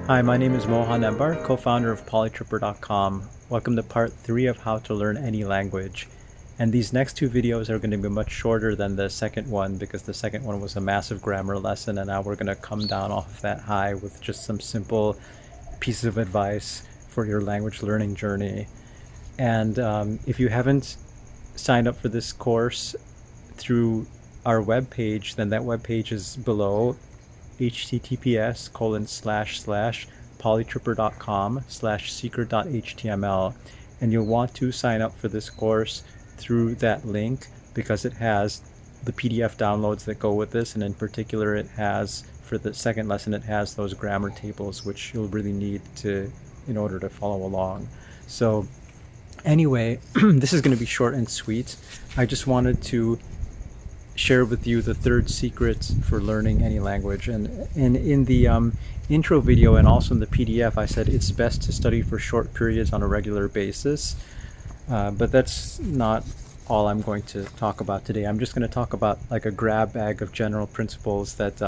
Hi, my name is Mohan Embar, co-founder of PolyTripper.com. Welcome to part 3 of how to learn any language. And these next two videos are going to be much shorter than the second one because the second one was a massive grammar lesson, and now we're going to come down off of that high with just some simple pieces of advice for your language learning journey. And if you haven't signed up for this course through our webpage, then that webpage is below, https://polytripper.com/secret.html, and you'll want to sign up for this course through that link because it has the PDF downloads that go with this, and in particular it has, for the second lesson, it has those grammar tables which you'll really need to in order to follow along. So anyway, this is going to be short and sweet. I just wanted to share with you the third secret for learning any language. And in the intro video and also in the PDF, I said it's best to study for short periods on a regular basis. But that's not all I'm going to talk about today. I'm just going to talk about like a grab bag of general principles that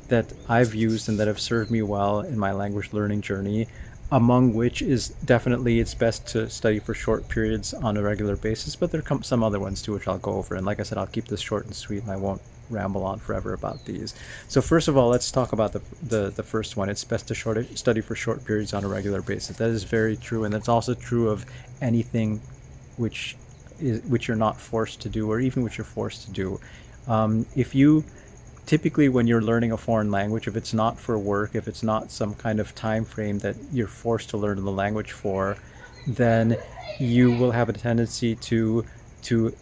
that I've used and that have served me well in my language learning journey, among which is definitely it's best to study for short periods on a regular basis, but there come some other ones too which I'll go over. And like I said, I'll keep this short and sweet and I won't ramble on forever about these. So first of all, let's talk about the first one. It's best to study for short periods on a regular basis. That is very true, and that's also true of anything which you're not forced to do, or even which you're forced to do. If you typically, when you're learning a foreign language, if it's not for work, if it's not some kind of time frame that you're forced to learn the language for, then you will have a tendency to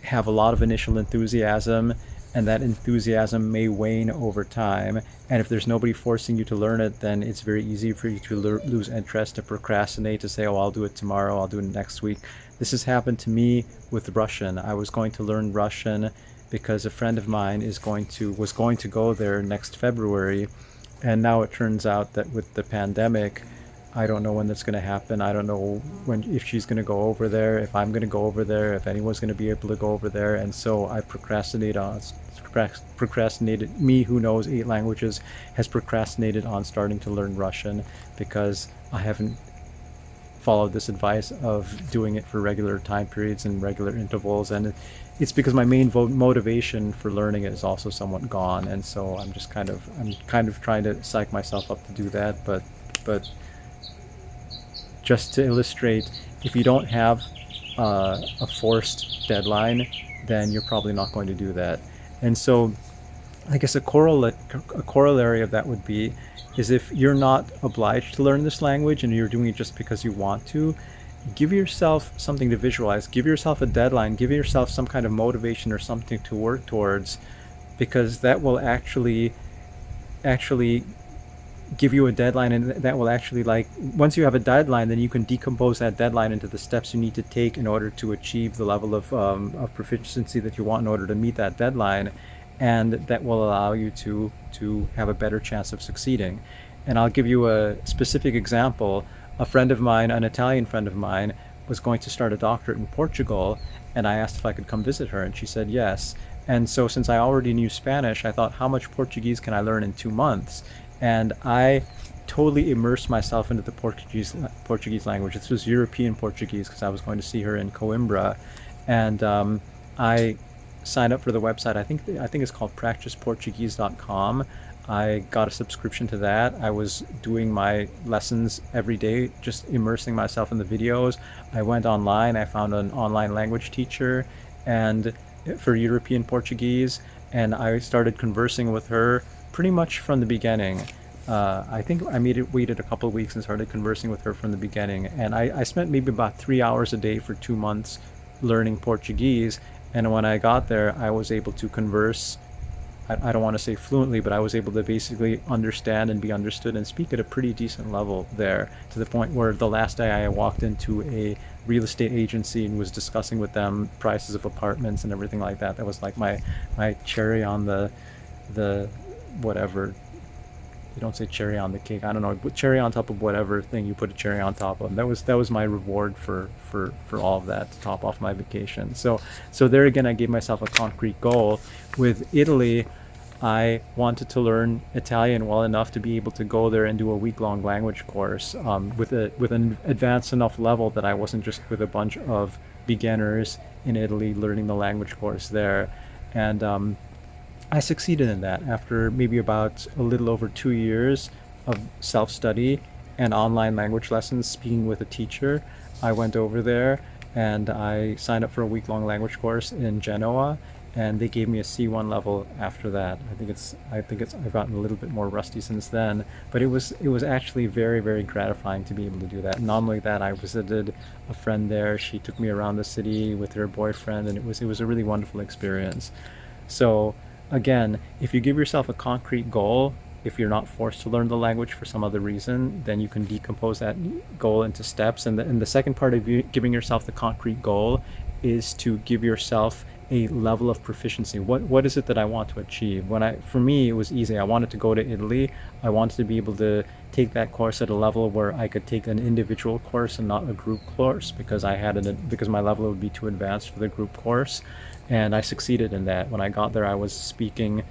have a lot of initial enthusiasm, and that enthusiasm may wane over time. And if there's nobody forcing you to learn it, then it's very easy for you to lose interest, to procrastinate, to say, oh, I'll do it tomorrow, I'll do it next week. This has happened to me with Russian. I was going to learn Russian because a friend of mine was going to go there next February, and now it turns out that with the pandemic, I don't know when that's going to happen. I don't know if she's going to go over there, if I'm going to go over there, if anyone's going to be able to go over there. And so I procrastinated. Me, who knows 8 languages, has procrastinated on starting to learn Russian because I haven't followed this advice of doing it for regular time periods and regular intervals. And it's because my main motivation for learning it is also somewhat gone, and so I'm kind of trying to psych myself up to do that. But just to illustrate, if you don't have a forced deadline, then you're probably not going to do that. And so I guess a corollary of that would be is if you're not obliged to learn this language and you're doing it just because you want to, give yourself something to visualize, give yourself a deadline, give yourself some kind of motivation or something to work towards, because that will actually give you a deadline, and that will actually, like, once you have a deadline, then you can decompose that deadline into the steps you need to take in order to achieve the level of proficiency that you want in order to meet that deadline, and that will allow you to have a better chance of succeeding. And I'll give you a specific example. A friend of mine, an Italian friend of mine, was going to start a doctorate in Portugal, and I asked if I could come visit her, and she said yes. And so since I already knew Spanish, I thought, how much Portuguese can I learn in 2 months? And I totally immersed myself into the Portuguese language. This was European Portuguese because I was going to see her in Coimbra, and I signed up for the website. I think it's called practiceportuguese.com. I got a subscription to that. I was doing my lessons every day, just immersing myself in the videos. I went online. I found an online language teacher and for European Portuguese, and I started conversing with her pretty much from the beginning. I think I waited a couple of weeks and started conversing with her from the beginning. And I spent maybe about 3 hours a day for 2 months learning Portuguese. And when I got there, I was able to converse, I don't want to say fluently, but I was able to basically understand and be understood and speak at a pretty decent level there, to the point where the last day I walked into a real estate agency and was discussing with them prices of apartments and everything like that. That was like my cherry on the whatever. You don't say cherry on the cake. I don't know, cherry on top of whatever thing you put a cherry on top of. That was my reward for all of that, to top off my vacation. So there again, I gave myself a concrete goal. With Italy, I wanted to learn Italian well enough to be able to go there and do a week-long language course with an advanced enough level that I wasn't just with a bunch of beginners in Italy learning the language course there. And I succeeded in that after maybe about a little over 2 years of self-study and online language lessons, speaking with a teacher. I went over there and I signed up for a week-long language course in Genoa, and they gave me a C1 level after that. I've gotten a little bit more rusty since then, but it was actually very, very gratifying to be able to do that. Not only that, I visited a friend there. She took me around the city with her boyfriend, and it was a really wonderful experience. So again, if you give yourself a concrete goal, if you're not forced to learn the language for some other reason, then you can decompose that goal into steps. And the second part of giving yourself the concrete goal is to give yourself a level of proficiency. What is it that I want to achieve? For me, it was easy. I wanted to go to Italy. I wanted to be able to take that course at a level where I could take an individual course and not a group course, because because my level would be too advanced for the group course. And I succeeded in that. When I got there, I was speaking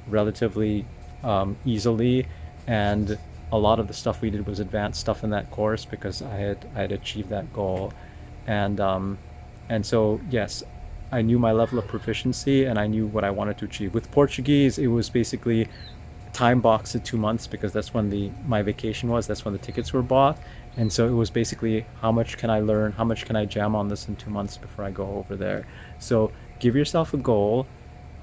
relatively easily, and a lot of the stuff we did was advanced stuff in that course because I had achieved that goal. And so yes, I knew my level of proficiency and I knew what I wanted to achieve. With Portuguese, it was basically time boxed at 2 months because that's when my vacation was. That's when the tickets were bought. And so it was basically, how much can I learn? How much can I jam on this in 2 months before I go over there? So give yourself a goal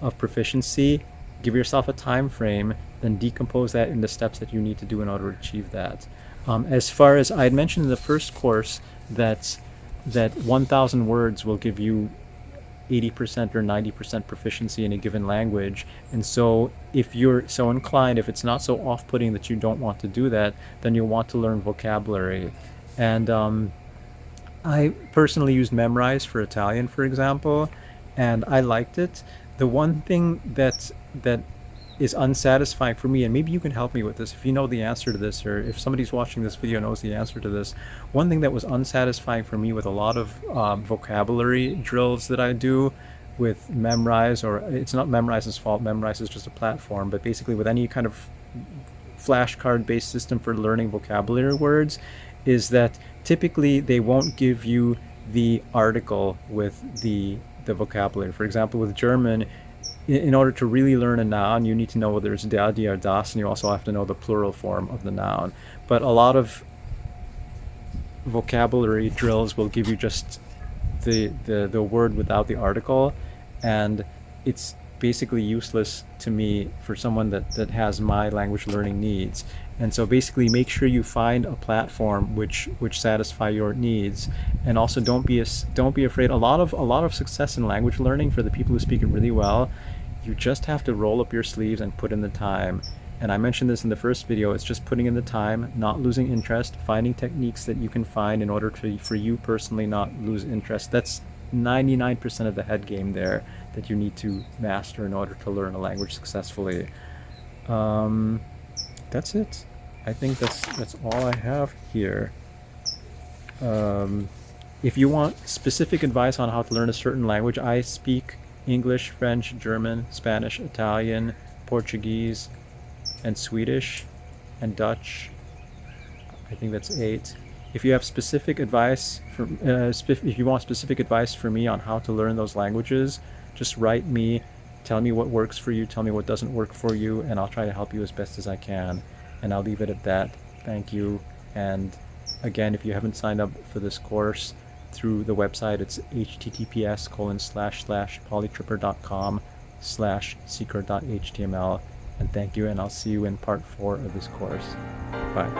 of proficiency, give yourself a time frame, then decompose that into steps that you need to do in order to achieve that. As far as I had mentioned in the first course, that 1,000 words will give you 80% or 90% proficiency in a given language. And so if you're so inclined, if it's not so off-putting that you don't want to do that, then you'll want to learn vocabulary. And I personally used Memrise for Italian, for example, and I liked it. The one thing that is unsatisfying for me, and maybe you can help me with this if you know the answer to this, or if somebody's watching this video knows the answer to this. One thing that was unsatisfying for me with a lot of vocabulary drills that I do with Memrise, or it's not Memrise's fault, Memrise is just a platform, but basically with any kind of flashcard based system for learning vocabulary words, is that typically they won't give you the article with the vocabulary. For example, with German, in order to really learn a noun, you need to know whether it's der, die, or das, and you also have to know the plural form of the noun. But a lot of vocabulary drills will give you just the word without the article, and it's basically useless to me for someone that has my language learning needs. And so basically make sure you find a platform which satisfy your needs, and also don't be afraid. A lot of success in language learning for the people who speak it really well, you just have to roll up your sleeves and put in the time. And I mentioned this in the first video, it's just putting in the time, not losing interest, finding techniques that you can find in order for you personally not lose interest. That's 99% of the head game there that you need to master in order to learn a language successfully. That's it. I think that's all I have here. If you want specific advice on how to learn a certain language, I speak English, French, German, Spanish, Italian, Portuguese, and Swedish, and Dutch. I think that's 8. If you have specific advice if you want specific advice for me on how to learn those languages, just write me. Tell me what works for you, tell me what doesn't work for you, and I'll try to help you as best as I can. And I'll leave it at that. Thank you. And again, if you haven't signed up for this course through the website, it's https://polytripper.com/secret.html. And thank you, and I'll see you in part 4 of this course. Bye.